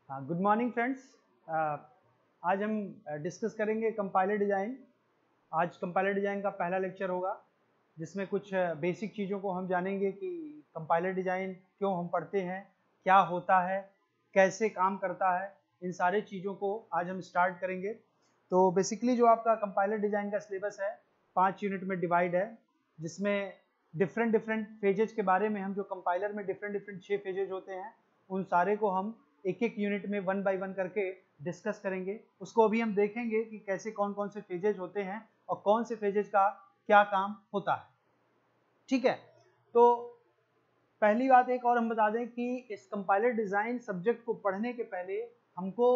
हाँ, good morning friends. आज हम डिस्कस करेंगे कंपाइलर डिज़ाइन। आज कंपाइलर डिज़ाइन का पहला लेक्चर होगा जिसमें कुछ बेसिक चीज़ों को हम जानेंगे कि कंपाइलर डिज़ाइन क्यों हम पढ़ते हैं, क्या होता है, कैसे काम करता है। इन सारे चीज़ों को आज हम स्टार्ट करेंगे। तो बेसिकली जो आपका कंपाइलर डिज़ाइन का सिलेबस है 5 यूनिट में डिवाइड है, जिसमें डिफरेंट डिफरेंट फेजेज के बारे में हम जो कंपाइलर में डिफरेंट 6 फेजेज होते हैं उन सारे को हम एक एक यूनिट में 1 बाय 1 करके डिस्कस करेंगे। उसको अभी हम देखेंगे कि कैसे कौन कौन से फेजेज होते हैं और कौन से फेजेज का क्या काम होता है। ठीक है, तो पहली बात एक और हम बता दें कि इस कंपाइलर डिज़ाइन सब्जेक्ट को पढ़ने के पहले हमको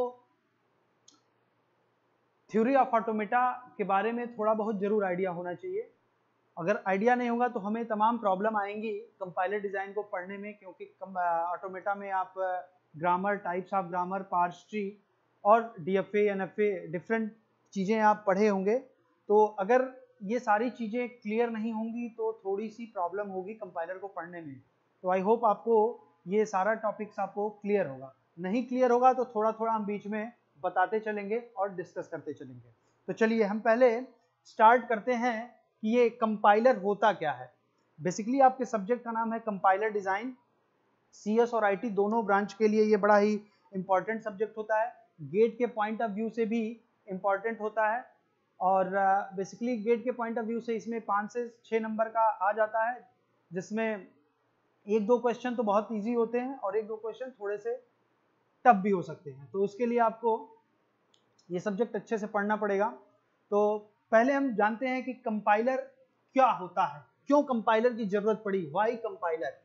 थ्योरी ऑफ ऑटोमेटा के बारे में थोड़ा बहुत जरूर आइडिया होना चाहिए। अगर आइडिया नहीं होगा तो हमें तमाम प्रॉब्लम आएंगी कंपाइलर डिज़ाइन को पढ़ने में, क्योंकि ऑटोमेटा में आप grammar, types of grammar, parse tree और डीएफए, एनएफए डिफरेंट चीज़ें आप पढ़े होंगे। तो अगर ये सारी चीज़ें क्लियर नहीं होंगी तो थोड़ी सी प्रॉब्लम होगी कंपाइलर को पढ़ने में। तो आई होप आपको ये सारा टॉपिक्स आपको क्लियर होगा। नहीं क्लियर होगा तो थोड़ा थोड़ा हम बीच में बताते चलेंगे और डिस्कस करते चलेंगे। तो चलिए हम पहले स्टार्ट करते हैं कि ये कंपाइलर होता क्या है। बेसिकली आपके सब्जेक्ट का नाम है कंपाइलर डिज़ाइन। सीएस और आईटी दोनों ब्रांच के लिए ये बड़ा ही इंपॉर्टेंट सब्जेक्ट होता है। गेट के पॉइंट ऑफ व्यू से भी इंपॉर्टेंट होता है और बेसिकली गेट के पॉइंट ऑफ व्यू से इसमें 5 से 6 नंबर का आ जाता है, जिसमें एक दो क्वेश्चन तो बहुत ईजी होते हैं और एक दो क्वेश्चन थोड़े से टफ भी हो सकते हैं। तो उसके लिए आपको ये सब्जेक्ट अच्छे से पढ़ना पड़ेगा। तो पहले हम जानते हैं कि कंपाइलर क्या होता है, क्यों कंपाइलर की जरूरत पड़ी, वाई कंपाइलर।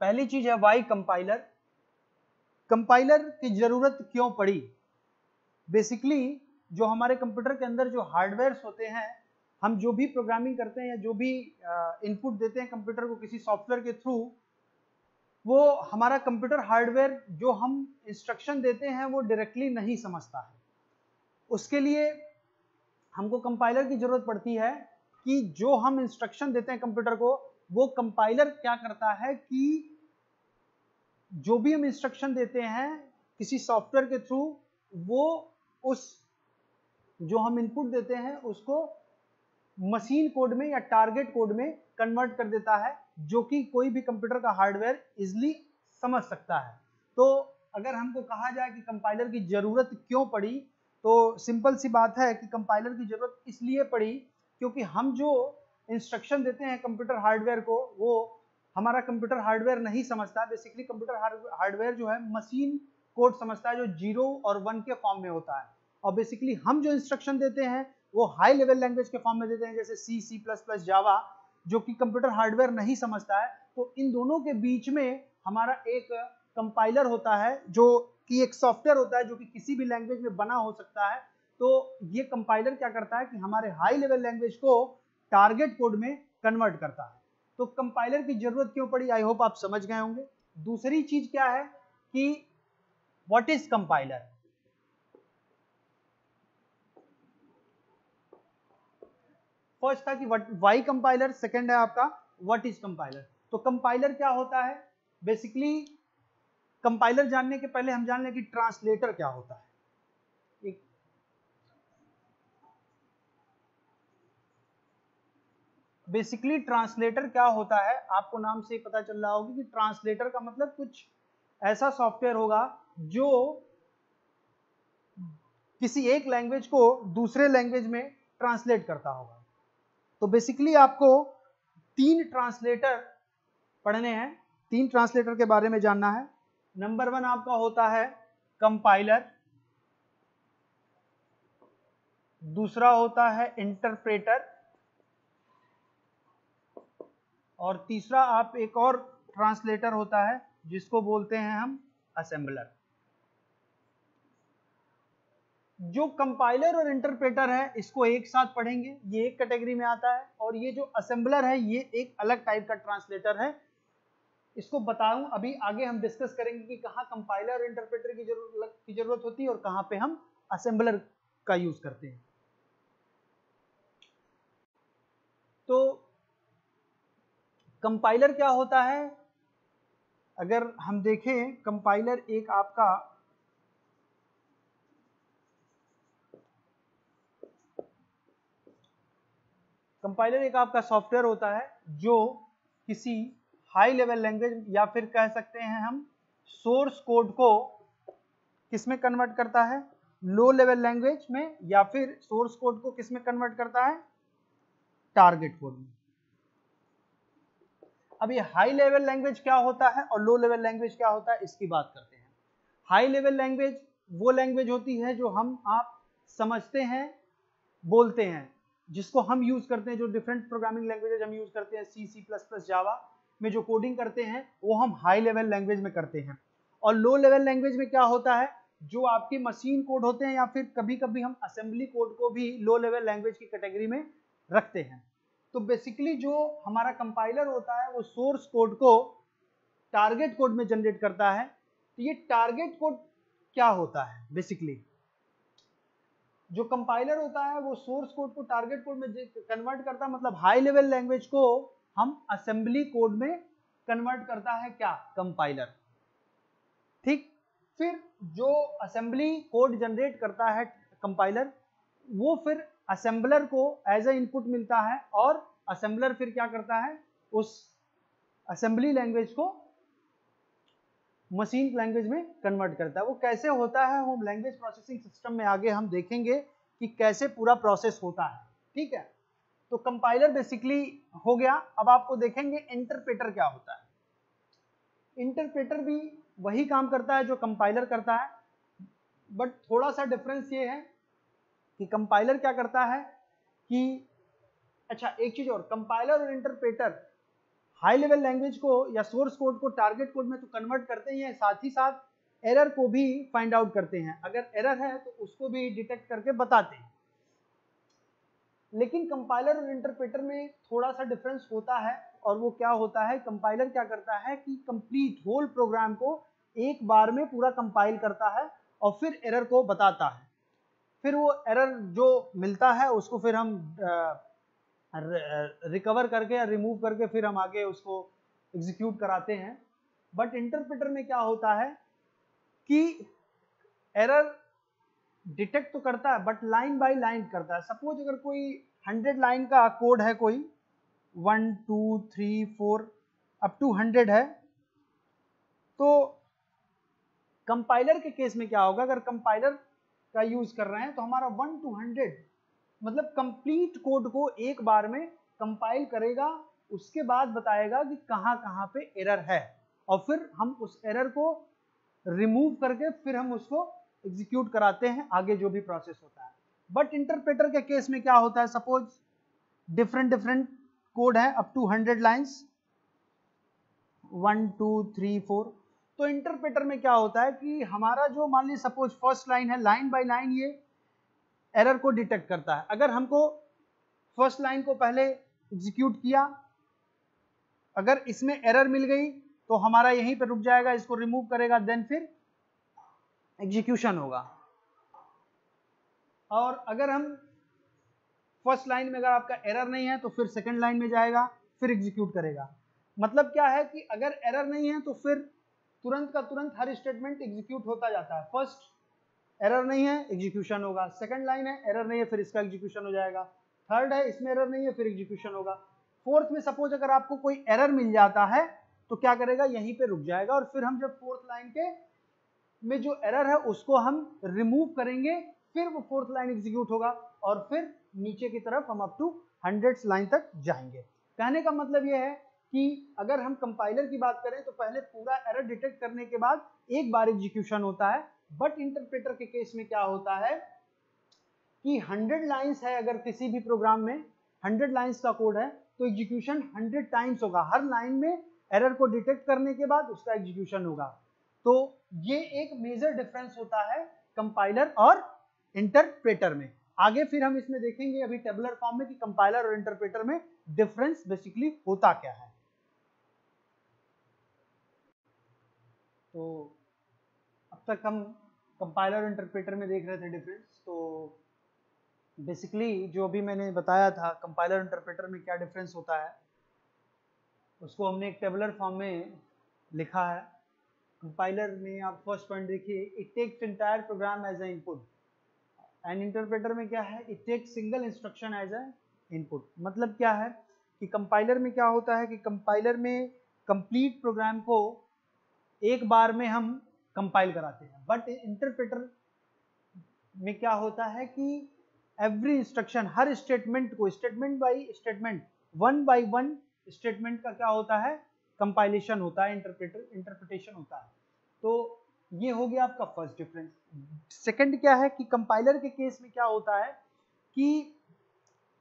पहली चीज है वाई कंपाइलर। कंपाइलर की जरूरत क्यों पड़ी? बेसिकली जो हमारे कंप्यूटर के अंदर जो हार्डवेयर होते हैं, हम जो भी प्रोग्रामिंग करते हैं या जो भी इनपुट देते हैं कंप्यूटर को किसी सॉफ्टवेयर के थ्रू, वो हमारा कंप्यूटर हार्डवेयर जो हम इंस्ट्रक्शन देते हैं वो डायरेक्टली नहीं समझता है। उसके लिए हमको कंपाइलर की जरूरत पड़ती है कि जो हम इंस्ट्रक्शन देते हैं कंप्यूटर को, वो कंपाइलर क्या करता है कि जो भी हम इंस्ट्रक्शन देते हैं किसी सॉफ्टवेयर के थ्रू, वो उस जो हम इनपुट देते हैं उसको मशीन कोड में या टारगेट कोड में कन्वर्ट कर देता है, जो कि कोई भी कंप्यूटर का हार्डवेयर इजिली समझ सकता है। तो अगर हमको कहा जाए कि कंपाइलर की जरूरत क्यों पड़ी, तो सिंपल सी बात है कि कंपाइलर की जरूरत इसलिए पड़ी क्योंकि हम जो इंस्ट्रक्शन देते हैं कंप्यूटर हार्डवेयर को, वो हमारा कंप्यूटर हार्डवेयर नहीं समझता। बेसिकली कंप्यूटर हार्डवेयर जो है मशीन कोड समझता है, जो 0 और 1 के फॉर्म में होता है। और बेसिकली हम जो इंस्ट्रक्शन देते हैं वो हाई लेवल लैंग्वेज के फॉर्म में देते हैं, जैसे सी, सी प्लस प्लस, जावा, जो कि कंप्यूटर हार्डवेयर नहीं समझता है। तो इन दोनों के बीच में हमारा एक कंपाइलर होता है, जो कि एक सॉफ्टवेयर होता है जो कि किसी भी लैंग्वेज में बना हो सकता है। तो ये कंपाइलर क्या करता है कि हमारे हाई लेवल लैंग्वेज को टारगेट कोड में कन्वर्ट करता है। तो कंपाइलर की जरूरत क्यों पड़ी, आई होप आप समझ गए होंगे। दूसरी चीज क्या है कि व्हाट इज कंपाइलर। फर्स्ट था कि वाई कंपाइलर, सेकंड है आपका व्हाट इज कंपाइलर। तो कंपाइलर क्या होता है? बेसिकली कंपाइलर जानने के पहले हम जान लें कि ट्रांसलेटर क्या होता है। बेसिकली ट्रांसलेटर क्या होता है, आपको नाम से पता चल रहा होगा कि ट्रांसलेटर का मतलब कुछ ऐसा सॉफ्टवेयर होगा जो किसी एक लैंग्वेज को दूसरे लैंग्वेज में ट्रांसलेट करता होगा। तो बेसिकली आपको 3 ट्रांसलेटर पढ़ने हैं, 3 ट्रांसलेटर के बारे में जानना है। नंबर 1 आपका होता है कंपाइलर, दूसरा होता है इंटरप्रेटर, और तीसरा आप एक और ट्रांसलेटर होता है जिसको बोलते हैं हम असेंबलर। जो कंपाइलर और इंटरप्रेटर है इसको एक साथ पढ़ेंगे, ये एक कैटेगरी में आता है, और ये जो असेंबलर है ये एक अलग टाइप का ट्रांसलेटर है। इसको बताऊं अभी आगे हम डिस्कस करेंगे कि कहाँ कंपाइलर और इंटरप्रेटर की जरूरत होती है और कहाँ पे हम असेंबलर का यूज करते हैं। तो कंपाइलर क्या होता है, अगर हम देखें कंपाइलर एक आपका सॉफ्टवेयर होता है जो किसी हाई लेवल लैंग्वेज या फिर कह सकते हैं हम सोर्स कोड को किस में कन्वर्ट करता है, लो लेवल लैंग्वेज में, या फिर सोर्स कोड को किस में कन्वर्ट करता है, टारगेट कोड में। अब ये हाई लेवल लैंग्वेज क्या होता है और लो लेवल लैंग्वेज क्या होता है, इसकी बात करते हैं। हाई लेवल लैंग्वेज वो लैंग्वेज होती है जो हम आप समझते हैं, बोलते हैं, जिसको हम यूज करते हैं, जो डिफरेंट प्रोग्रामिंग लैंग्वेजेस हम यूज करते हैं, C++, जावा में जो कोडिंग करते हैं वो हम हाई लेवल लैंग्वेज में करते हैं। और लो लेवल लैंग्वेज में क्या होता है, जो आपकी मशीन कोड होते हैं या फिर कभी कभी हम असेंबली कोड को भी लो लेवल लैंग्वेज की कैटेगरी में रखते हैं। तो बेसिकली जो हमारा कंपाइलर होता है वो सोर्स कोड को टारगेट कोड में जनरेट करता है। तो ये टारगेट कोड क्या होता है, बेसिकली जो कंपाइलर होता है वो सोर्स कोड को टारगेट कोड में कन्वर्ट करता है, मतलब हाई लेवल लैंग्वेज को हम असेंबली कोड में कन्वर्ट करता है क्या, कंपाइलर। ठीक, फिर जो असेंबली कोड जनरेट करता है कंपाइलर, वो फिर असेंबलर को एज ए इनपुट मिलता है और असेंबलर फिर क्या करता है, उस असेंबली लैंग्वेज को मशीन लैंग्वेज में कन्वर्ट करता है। वो कैसे होता है हम लैंग्वेज प्रोसेसिंग सिस्टम में आगे हम देखेंगे कि कैसे पूरा प्रोसेस होता है। ठीक है, तो कंपाइलर बेसिकली हो गया। अब आपको देखेंगे इंटरप्रेटर क्या होता है। इंटरप्रेटर भी वही काम करता है जो कंपाइलर करता है, बट थोड़ा सा डिफरेंस ये है कि कंपाइलर क्या करता है कि, अच्छा एक चीज और, कंपाइलर और इंटरप्रेटर हाई लेवल लैंग्वेज को या सोर्स कोड को टारगेट कोड में तो कन्वर्ट करते ही हैं, साथ ही साथ एरर को भी फाइंड आउट करते हैं। अगर एरर है तो उसको भी डिटेक्ट करके बताते हैं। लेकिन कंपाइलर और इंटरप्रेटर में थोड़ा सा डिफरेंस होता है, और वो क्या होता है, कंपाइलर क्या करता है कि कंप्लीट होल प्रोग्राम को एक बार में पूरा कंपाइल करता है और फिर एरर को बताता है। फिर वो एरर जो मिलता है उसको फिर हम रिकवर करके या रिमूव करके फिर हम आगे उसको एग्जीक्यूट कराते हैं। बट इंटरप्रेटर में क्या होता है कि एरर डिटेक्ट तो करता है बट लाइन बाय लाइन करता है। सपोज अगर कोई 100 लाइन का कोड है, कोई 1 2 3 4 अप टू 100 है, तो कंपाइलर के केस में क्या होगा, अगर कंपाइलर का यूज कर रहे हैं तो हमारा 1 to 100 मतलब कंप्लीट कोड को एक बार में कंपाइल करेगा, उसके बाद बताएगा कि कहां कहां पे एरर है, और फिर हम उस एरर को रिमूव करके फिर हम उसको एग्जीक्यूट कराते हैं आगे जो भी प्रोसेस होता है। बट इंटरप्रेटर के केस में क्या होता है, सपोज डिफरेंट कोड है अप टू 100 लाइंस 1 2 3 4, तो इंटरप्रेटर में क्या होता है कि हमारा जो मान लीजिए सपोज फर्स्ट लाइन है, लाइन बाय लाइन ये एरर को डिटेक्ट करता है। अगर हमको फर्स्ट लाइन को पहले एग्जीक्यूट किया, अगर इसमें एरर मिल गई तो हमारा यहीं पर रुक जाएगा, इसको रिमूव करेगा, देन फिर एग्जीक्यूशन होगा। और अगर हम फर्स्ट लाइन में अगर आपका एरर नहीं है तो फिर सेकंड लाइन में जाएगा, फिर एग्जीक्यूट करेगा। मतलब क्या है कि अगर एरर नहीं है तो फिर तुरंत का तुरंत हर स्टेटमेंट एग्जीक्यूट होता जाता है। फर्स्ट एरर नहीं है, एग्जीक्यूशन होगा, सेकंड लाइन है, एरर नहीं है, फिर इसका एग्जीक्यूशन हो जाएगा, थर्ड है, इसमें एरर नहीं है, फिर एग्जीक्यूशन होगा, फोर्थ में सपोज अगर आपको कोई एरर मिल जाता है तो क्या करेगा, यहीं पे रुक जाएगा, और फिर हम जब फोर्थ लाइन के में जो एरर है उसको हम रिमूव करेंगे, फिर वो फोर्थ लाइन एग्जीक्यूट होगा, और फिर नीचे की तरफ हम अप टू 100 लाइन तक जाएंगे। कहने का मतलब यह है कि अगर हम कंपाइलर की बात करें तो पहले पूरा एरर डिटेक्ट करने के बाद एक बार एग्जीक्यूशन होता है। बट इंटरप्रेटर के केस में क्या होता है कि 100 लाइंस है, अगर किसी भी प्रोग्राम में 100 लाइंस का कोड है तो एग्जीक्यूशन 100 टाइम्स होगा, हर लाइन में एरर को डिटेक्ट करने के बाद उसका एग्जीक्यूशन होगा। तो ये एक मेजर डिफरेंस होता है कंपाइलर और इंटरप्रेटर में। आगे फिर हम इसमें देखेंगे अभी टेबुलर फॉर्म में कि कंपाइलर और इंटरप्रेटर में डिफरेंस बेसिकली होता क्या है। तो अब तक हम कंपाइलर और इंटरप्रेटर में देख रहे थे डिफरेंस। तो बेसिकली जो भी मैंने बताया था कंपाइलर इंटरप्रेटर में क्या डिफरेंस होता है, उसको हमने एक टेबुलर फॉर्म में लिखा है। कंपाइलर में आप फर्स्ट पॉइंट देखिए, it takes entire program as a input and interpreter में क्या है, it takes single instruction as a input. मतलब क्या है कि कंपाइलर में क्या होता है कि कंपाइलर में कंप्लीट प्रोग्राम को एक बार में हम कंपाइल कराते हैं, बट इंटरप्रेटर में क्या होता है कि एवरी इंस्ट्रक्शन, हर स्टेटमेंट को statement by statement, one by one statement का क्या होता है, कंपाइलेशन होता है, इंटरप्रिटेशन होता है। तो ये हो गया आपका फर्स्ट डिफरेंस। सेकंड क्या है कि कंपाइलर के केस में क्या होता है कि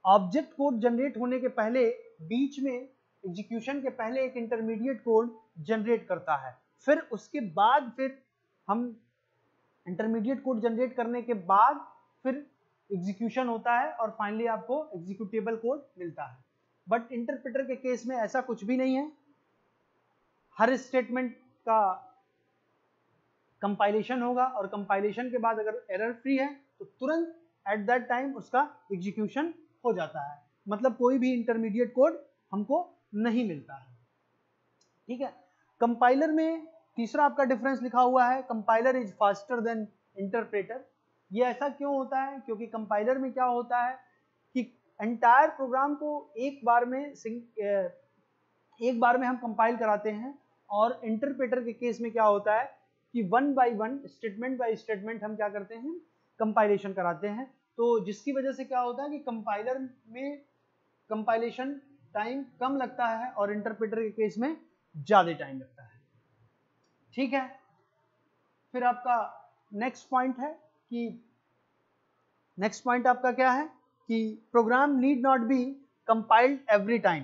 ऑब्जेक्ट कोड जनरेट होने के पहले, बीच में एग्जीक्यूशन के पहले एक इंटरमीडिएट कोड जनरेट करता है, फिर उसके बाद फिर हम इंटरमीडिएट कोड जनरेट करने के बाद फिर एग्जीक्यूशन होता है और फाइनली आपको एग्जीक्यूटेबल कोड मिलता है। बट इंटरप्रेटर के केस में ऐसा कुछ भी नहीं है। हर स्टेटमेंट का कंपाइलेशन होगा और कंपाइलेशन के बाद अगर एरर फ्री है तो तुरंत एट दैट टाइम उसका एग्जीक्यूशन हो जाता है। मतलब कोई भी इंटरमीडिएट कोड हमको नहीं मिलता है। ठीक है। कंपाइलर में तीसरा आपका डिफरेंस लिखा हुआ है, compiler is faster than interpreter. ये ऐसा क्यों होता है? क्योंकि कंपाइलर में क्या होता है कि एंटायर प्रोग्राम को एक बार में हम कंपाइल कराते हैं, और इंटरप्रेटर के केस में क्या होता है कि one by one, statement by statement हम क्या करते हैं, कंपाइलेशन कराते हैं। तो जिसकी वजह से क्या होता है कि कंपाइलर में कंपाइलेशन टाइम कम लगता है और इंटरप्रेटर के केस में ज्यादा टाइम लगता है। ठीक है। फिर आपका नेक्स्ट पॉइंट है कि नेक्स्ट पॉइंट आपका क्या है कि program need not be compiled every time.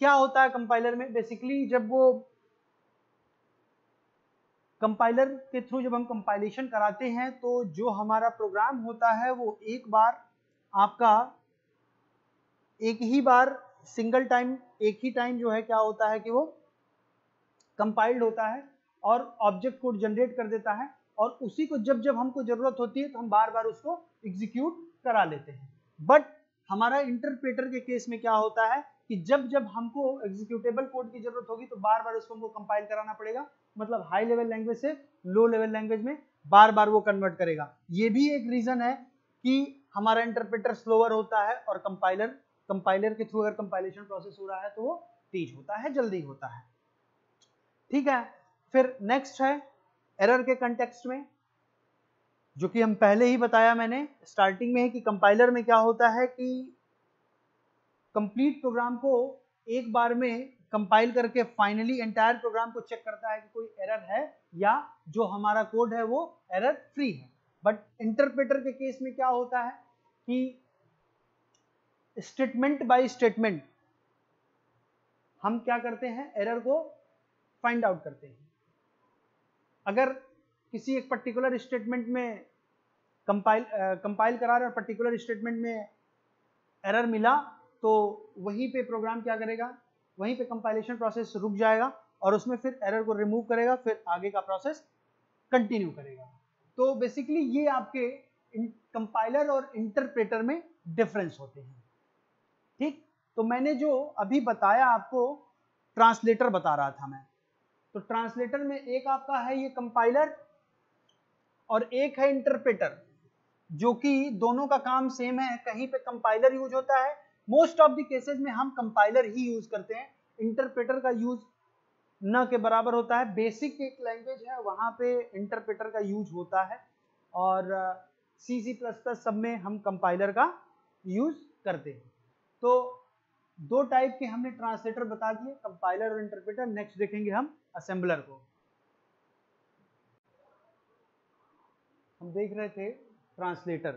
क्या होता है कंपाइलर में? बेसिकली जब वो कंपाइलर के थ्रू जब हम कंपाइलेशन कराते हैं तो जो हमारा प्रोग्राम होता है वो एक बार आपका एक ही बार सिंगल टाइम, एक ही टाइम जो है क्या होता है कि वो कंपाइल्ड होता है और ऑब्जेक्ट कोड जनरेट कर देता है, और उसी को जब जब हमको जरूरत होती है तो हम बार बार उसको एग्जीक्यूट करा लेते हैं। बट हमारा इंटरप्रेटर के केस में क्या होता है कि जब जब हमको एग्जीक्यूटेबल कोड की जरूरत होगी तो बार बार उसको हमको कंपाइल कराना पड़ेगा। मतलब हाई लेवल लैंग्वेज से लो लेवल लैंग्वेज में बार बार वो कन्वर्ट करेगा। ये भी एक रीजन है कि हमारा इंटरप्रेटर स्लोअर होता है और कंपाइलर के थ्रू अगर कंपाइलेशन प्रोसेस हो रहा है तो वो तेज होता है, जल्दी होता है। ठीक है। फिर नेक्स्ट है एरर के कंटेक्स्ट में, जो कि हम पहले ही बताया मैंने स्टार्टिंग में, है कि कंपाइलर में क्या होता है कि कंप्लीट प्रोग्राम को एक बार में कंपाइल करके फाइनली एंटायर प्रोग्राम को चेक करता है कि कोई एरर है या जो हमारा कोड है वो एरर फ्री है। बट इंटरप्रेटर के केस में क्या होता है कि स्टेटमेंट बाय स्टेटमेंट हम क्या करते हैं, एरर को फाइंड आउट करते हैं। अगर किसी एक पर्टिकुलर स्टेटमेंट में कंपाइल करा रहे और पर्टिकुलर स्टेटमेंट में एरर मिला तो वहीं पे प्रोग्राम क्या करेगा, वहीं पे कंपाइलेशन प्रोसेस रुक जाएगा और उसमें फिर एरर को रिमूव करेगा, फिर आगे का प्रोसेस कंटिन्यू करेगा। तो बेसिकली ये आपके कंपाइलर और इंटरप्रेटर में डिफरेंस होते हैं। ठीक। तो मैंने जो अभी बताया आपको, ट्रांसलेटर बता रहा था मैं, तो ट्रांसलेटर में एक आपका है ये कंपाइलर और एक है इंटरप्रेटर, जो कि दोनों का काम सेम है। कहीं पे कंपाइलर यूज होता है, मोस्ट ऑफ द केसेस में हम कंपाइलर ही यूज करते हैं, इंटरप्रेटर का यूज न के बराबर होता है। बेसिक एक लैंग्वेज है वहां पे इंटरप्रेटर का यूज होता है, और C++ सब में हम कंपाइलर का यूज करते हैं। तो दो टाइप के हमने ट्रांसलेटर बता दिए, कंपाइलर और इंटरप्रेटर। नेक्स्ट देखेंगे हम असेंबलर को। हम देख रहे थे ट्रांसलेटर।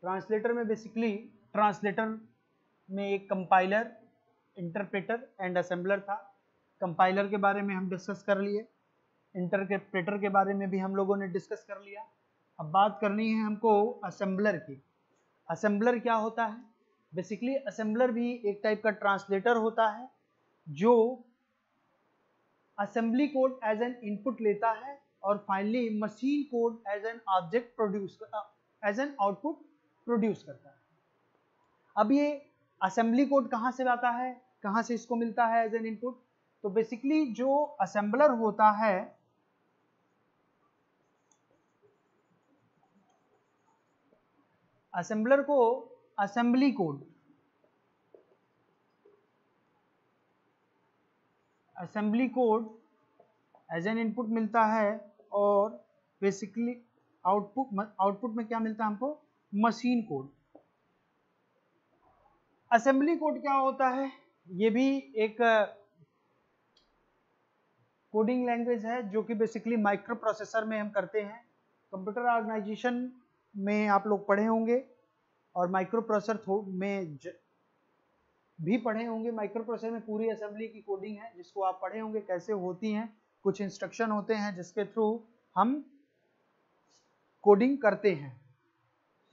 ट्रांसलेटर में बेसिकली ट्रांसलेटर में एक कंपाइलर, इंटरप्रेटर एंड असेंबलर था। कंपाइलर के बारे में हम डिस्कस कर लिए, इंटरप्रेटर के बारे में भी हम लोगों ने डिस्कस कर लिया। अब बात करनी है हमको असेंबलर की। असेंबलर क्या होता है? बेसिकली असेंबलर भी एक टाइप का ट्रांसलेटर होता है जो assembly code as an input लेता है और finally machine code as an object as an output produce करता है। अब ये असेंबली कोड कहाँ से आता है? कहाँ से इसको मिलता है एज एन इनपुट? तो बेसिकली जो असेंबलर होता है, असेंबलर को assembly code, assembly code as an input मिलता है और बेसिकली आउटपुट में क्या मिलता है हमको? Machine code. असेंबली कोड क्या होता है? ये भी एक कोडिंग लैंग्वेज है जो कि बेसिकली माइक्रो प्रोसेसर में हम करते हैं। कंप्यूटर ऑर्गेनाइजेशन में आप लोग पढ़े होंगे और माइक्रो प्रोसेसर में भी पढ़े होंगे। माइक्रो प्रोसेसर में पूरी असेंबली की कोडिंग है जिसको आप पढ़े होंगे कैसे होती हैं। कुछ इंस्ट्रक्शन होते हैं जिसके थ्रू हम कोडिंग करते हैं।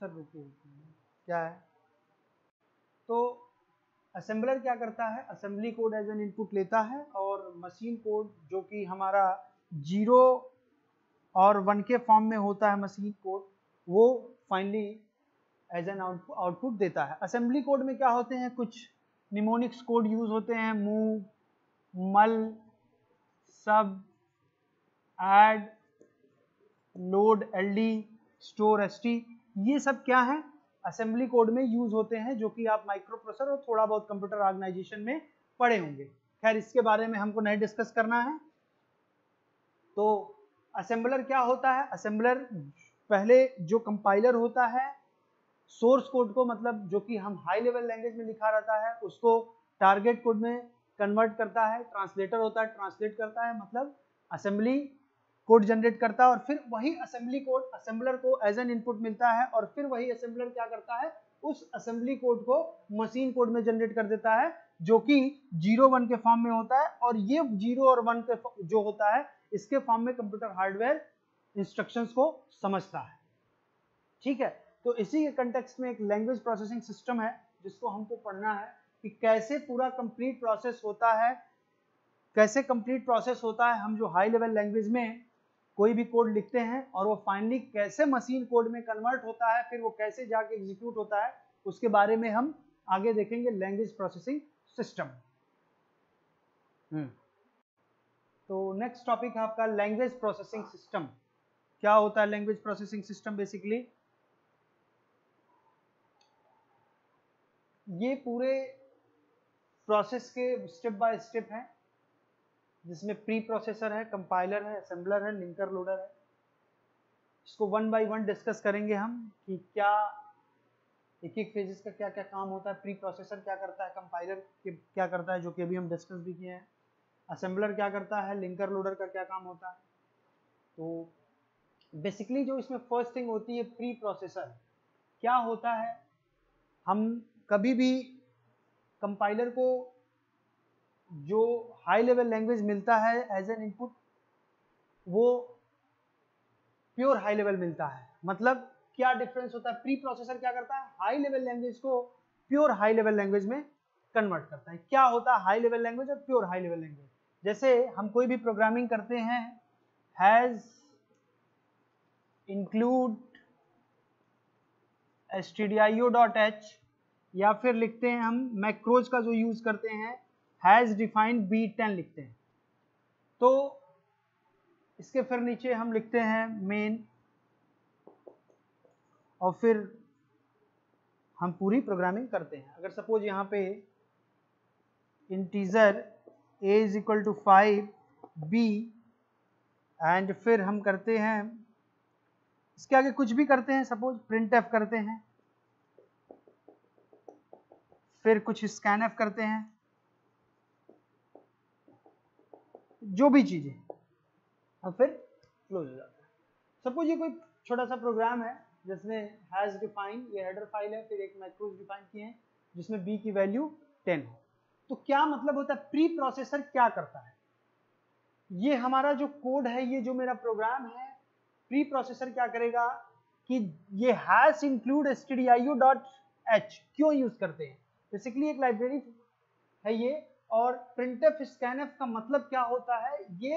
सर रुकिए, क्या है? तो असेंबलर क्या करता है? Assembly code as an input लेता है और मशीन कोड जो कि हमारा 0 और 1 के फॉर्म में होता है मशीन कोड, वो फाइनली एज एन आउटपुट देता है। असेंबली कोड में क्या होते हैं? कुछ निमोनिक्स कोड यूज होते हैं, move, mul, sub, add, load, LD, store, ST, ये सब क्या है? असेंबली कोड में यूज होते हैं जो कि आप माइक्रो प्रोसेसर और थोड़ा बहुत कंप्यूटर ऑर्गेनाइजेशन में पढ़े होंगे। खैर इसके बारे में हमको नहीं डिस्कस करना है। तो असेंबलर क्या होता है? असेंबलर पहले जो कंपाइलर होता है सोर्स कोड को, मतलब जो कि हम हाई लेवल लैंग्वेज में लिखा रहता है, उसको टारगेट कोड में कन्वर्ट करता है। ट्रांसलेटर होता है, ट्रांसलेट करता है, मतलब असेंबली कोड जनरेट करता है और फिर वही असेंबली कोड असेंबलर को एज एन इनपुट मिलता है और फिर वही असेंबलर क्या करता है? उस असेंबली कोड को मशीन कोड में जनरेट कर देता है जो कि 0 1 के फॉर्म में होता है। और ये 0 और 1 के जो होता है इसके फॉर्म में कंप्यूटर हार्डवेयर इंस्ट्रक्शंस को समझता है। ठीक है, तो इसी के कंटेक्स्ट में एक लैंग्वेज प्रोसेसिंग सिस्टम है जिसको हमको पढ़ना है कि कैसे पूरा कंप्लीट प्रोसेस होता है, कैसे कंप्लीट प्रोसेस होता है। हम जो हाई लेवल लैंग्वेज में कोई भी कोड लिखते हैं और वो फाइनली कैसे मशीन कोड में कन्वर्ट होता है, फिर वो कैसे जाके एग्जीक्यूट होता है, उसके बारे में हम आगे देखेंगे लैंग्वेज प्रोसेसिंग सिस्टम। तो नेक्स्ट टॉपिक है आपका लैंग्वेज प्रोसेसिंग सिस्टम। क्या होता है लैंग्वेज प्रोसेसिंग सिस्टम? बेसिकली ये पूरे प्रोसेस के स्टेप बाय स्टेप हैं जिसमें प्री प्रोसेसर है, कंपाइलर है, असेंबलर है, लिंकर लोडर है। इसको 1 बाय 1 डिस्कस करेंगे हम कि क्या एक एक फेजेस का क्या क्या काम होता है। प्री प्रोसेसर क्या करता है, कंपाइलर क्या करता है जो कि अभी हम डिस्कस भी किए हैं, असेंबलर क्या करता है, लिंकर लोडर का क्या काम होता है। तो बेसिकली जो इसमें फर्स्ट थिंग होती है प्री प्रोसेसर। क्या होता है? हम कभी भी कंपाइलर को जो हाई लेवल लैंग्वेज मिलता है एज एन इनपुट वो प्योर हाई लेवल मिलता है। मतलब क्या डिफरेंस होता है? प्री प्रोसेसर क्या करता है? हाई लेवल लैंग्वेज को प्योर हाई लेवल लैंग्वेज में कन्वर्ट करता है। क्या होता है हाई लेवल लैंग्वेज और प्योर हाई लेवल लैंग्वेज? जैसे हम कोई भी प्रोग्रामिंग करते हैं, हैज इंक्लूड stdio.h, या फिर लिखते हैं हम मैक्रोज का जो यूज करते हैं हैज डिफाइंड b10 लिखते हैं। तो इसके फिर नीचे हम लिखते हैं मेन और फिर हम पूरी प्रोग्रामिंग करते हैं। अगर सपोज यहाँ पे integer a is equal to 5 b and फिर हम करते हैं इसके आगे कुछ भी करते हैं, सपोज printf करते हैं, फिर कुछ scanf करते हैं, जो भी चीजें, और फिर क्लोज हो जाता है। सपोज ये कोई छोटा सा प्रोग्राम है जिसमें हैज डिफाइन, ये हेडर फाइल है, फिर एक मैक्रोज डिफाइन किए हैं जिसमें b की वैल्यू 10 हो। तो क्या मतलब होता है? प्री प्रोसेसर क्या करता है? ये हमारा जो कोड है, ये जो मेरा प्रोग्राम है, प्री प्रोसेसर क्या करेगा कि ये हैज इंक्लूड stdio.h क्यों यूज करते हैं? बेसिकली एक लाइब्रेरी है ये, और printf scanf का मतलब क्या होता है ये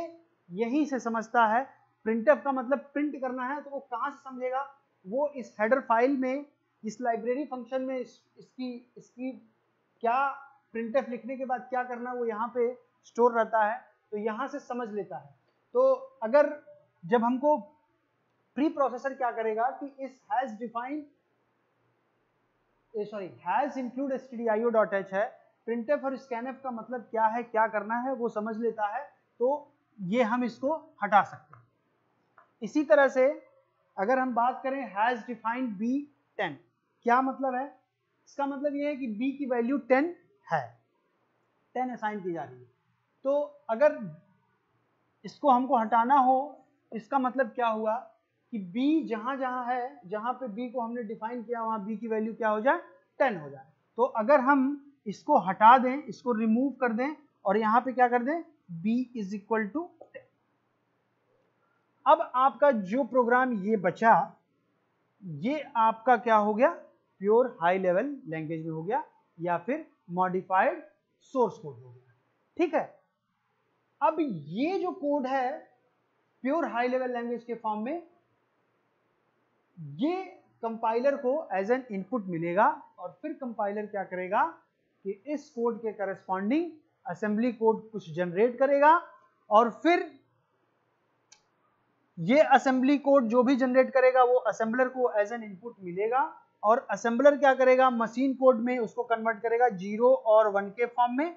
यहीं से समझता है। printf का मतलब प्रिंट करना है, तो वो कहां से समझेगा? वो इस हेडर फाइल में, इस लाइब्रेरी फंक्शन में इसकी क्या printf लिखने के बाद क्या करना वो यहाँ पे स्टोर रहता है, तो यहाँ से समझ लेता है। तो अगर जब हमको प्री प्रोसेसर क्या करेगा कि इस हैज इंक्लूड stdio.h है, printf और scanf का मतलब क्या है, क्या करना है वो समझ लेता है, तो ये हम इसको हटा सकते हैं। इसी तरह से अगर हम बात करें हैज डिफाइंड b10, क्या मतलब है, इसका मतलब ये है कि b की वैल्यू 10 है, 10 असाइन की जा रही है। तो अगर इसको हमको हटाना हो, इसका मतलब क्या हुआ कि b जहां जहां है, जहां पे b को हमने डिफाइन किया वहां b की वैल्यू क्या हो जाए, 10 हो जाए। तो अगर हम इसको हटा दें, इसको रिमूव कर दें और यहाँ पे क्या कर दें, b इज इक्वल टू 10। अब आपका जो प्रोग्राम ये बचा, ये आपका क्या हो गया, प्योर हाई लेवल लैंग्वेज में हो गया या फिर मॉडिफाइड सोर्स कोड हो गया। ठीक है, अब ये जो कोड है प्योर हाई लेवल लैंग्वेज के फॉर्म में, ये कंपाइलर को एज एन इनपुट मिलेगा और फिर कंपाइलर क्या करेगा कि इस कोड के करस्पॉन्डिंग असेंबली कोड कुछ जनरेट करेगा और फिर ये असेंबली कोड जो भी जनरेट करेगा वो असेंबलर को एज एन इनपुट मिलेगा और असेंबलर क्या करेगा, मशीन कोड में उसको कन्वर्ट करेगा 0 और 1 के फॉर्म में,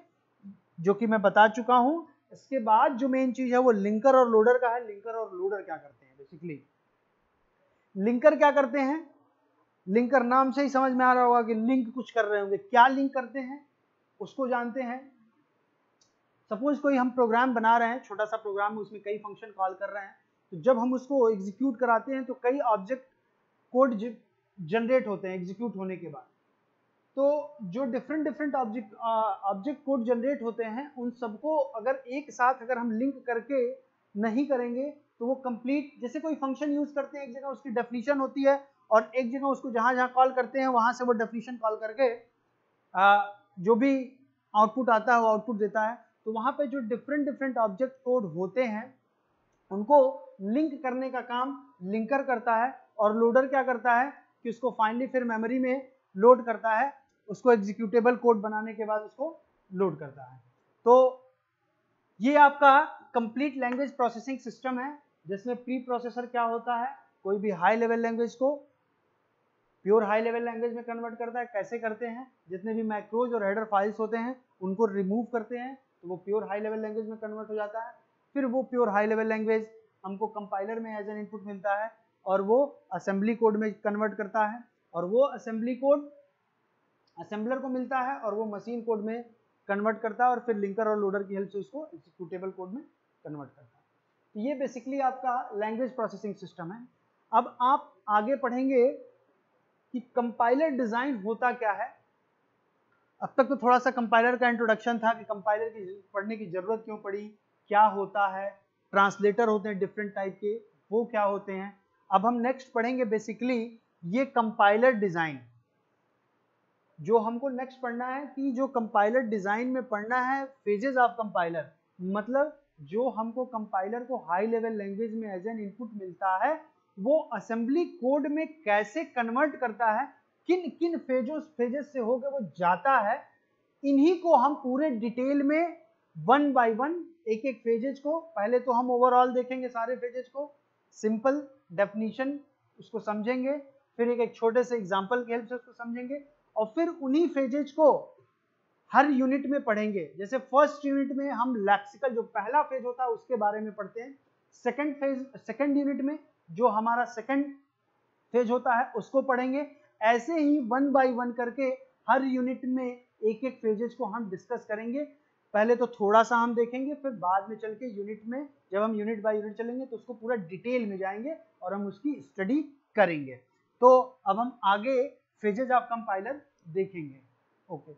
जो कि मैं बता चुका हूं। इसके बाद जो मेन चीज है वो लिंकर और लोडर का है। लिंकर और लोडर क्या करते हैं, बेसिकली लिंकर क्या करते हैं, लिंकर नाम से ही समझ में आ रहा होगा कि लिंक कुछ कर रहे होंगे। क्या लिंक करते हैं उसको जानते हैं। सपोज कोई हम प्रोग्राम बना रहे हैं, छोटा सा प्रोग्राम, उसमें कई फंक्शन कॉल कर रहे हैं, तो जब हम उसको एग्जीक्यूट कराते हैं तो कई ऑब्जेक्ट कोड जनरेट होते हैं एग्जीक्यूट होने के बाद। तो जो डिफरेंट ऑब्जेक्ट कोड जनरेट होते हैं, उन सबको अगर एक साथ अगर हम लिंक करके नहीं करेंगे तो वो कंप्लीट, जैसे कोई फंक्शन यूज करते हैं, एक जगह उसकी डेफिनेशन होती है और एक जगह उसको जहां जहां कॉल करते हैं वहां से वो डेफिनेशन कॉल करके जो भी आउटपुट आता है वो आउटपुट देता है। तो वहां पे जो डिफरेंट ऑब्जेक्ट कोड होते हैं उनको लिंक करने का काम लिंकर करता है और लोडर क्या करता है कि उसको फाइनली फिर मेमोरी में लोड करता है, उसको एग्जीक्यूटेबल कोड बनाने के बाद उसको लोड करता है। तो ये आपका कंप्लीट लैंग्वेज प्रोसेसिंग सिस्टम है, जिसमें प्री प्रोसेसर क्या होता है, कोई भी हाई लेवल लैंग्वेज को प्योर हाई लेवल लैंग्वेज में कन्वर्ट करता है। कैसे करते हैं, जितने भी मैक्रोज और हेडर फाइल्स होते हैं उनको रिमूव करते हैं तो वो प्योर हाई लेवल लैंग्वेज में कन्वर्ट हो जाता है। फिर वो प्योर हाई लेवल लैंग्वेज हमको कंपाइलर में एज एन इनपुट मिलता है और वो असेंबली कोड में कन्वर्ट करता है और वो असेंबली कोड असेंबलर को मिलता है और वो मशीन कोड में कन्वर्ट करता है और फिर लिंकर और लोडर की हेल्प से उसको एग्जीक्यूटेबल कोड में कन्वर्ट करता है। तो ये बेसिकली आपका लैंग्वेज प्रोसेसिंग सिस्टम है। अब आप आगे पढ़ेंगे कि कंपाइलर डिजाइन होता क्या है। अब तक तो थोड़ा सा कंपाइलर का इंट्रोडक्शन था कि कंपाइलर की पढ़ने की जरूरत क्यों पड़ी, क्या होता है, ट्रांसलेटर होते हैं डिफरेंट टाइप के, वो क्या होते हैं। अब हम नेक्स्ट पढ़ेंगे बेसिकली ये कंपाइलर डिजाइन। जो हमको नेक्स्ट पढ़ना है कि जो कंपाइलर डिजाइन में पढ़ना है फेजेस ऑफ कंपाइलर, मतलब जो हमको कंपाइलर को हाई लेवल लैंग्वेज में एज एन इनपुट मिलता है वो असेंबली कोड में कैसे कन्वर्ट करता है, किन किन फेजेस से होकर वो जाता है, इन्हीं को हम पूरे डिटेल में वन बाय वन एक एक फेजेस को, पहले तो हम ओवरऑल देखेंगे सारे फेजेस को, सिंपल डेफिनेशन उसको समझेंगे, फिर एक छोटे से एग्जांपल की हेल्प से उसको समझेंगे और फिर उन्हीं फेजेस को हर यूनिट में पढ़ेंगे। जैसे फर्स्ट यूनिट में हम लैक्सिकल जो पहला फेज होता है उसके बारे में पढ़ते हैं, सेकंड यूनिट में जो हमारा सेकंड फेज होता है उसको पढ़ेंगे। ऐसे ही वन बाय वन करके हर यूनिट में एक एक फेजेस को हम डिस्कस करेंगे। पहले तो थोड़ा सा हम देखेंगे, फिर बाद में चल के यूनिट में जब हम यूनिट बाय यूनिट चलेंगे तो उसको पूरा डिटेल में जाएंगे और हम उसकी स्टडी करेंगे। तो अब हम आगे फेजेस ऑफ कंपाइलर देखेंगे। ओके।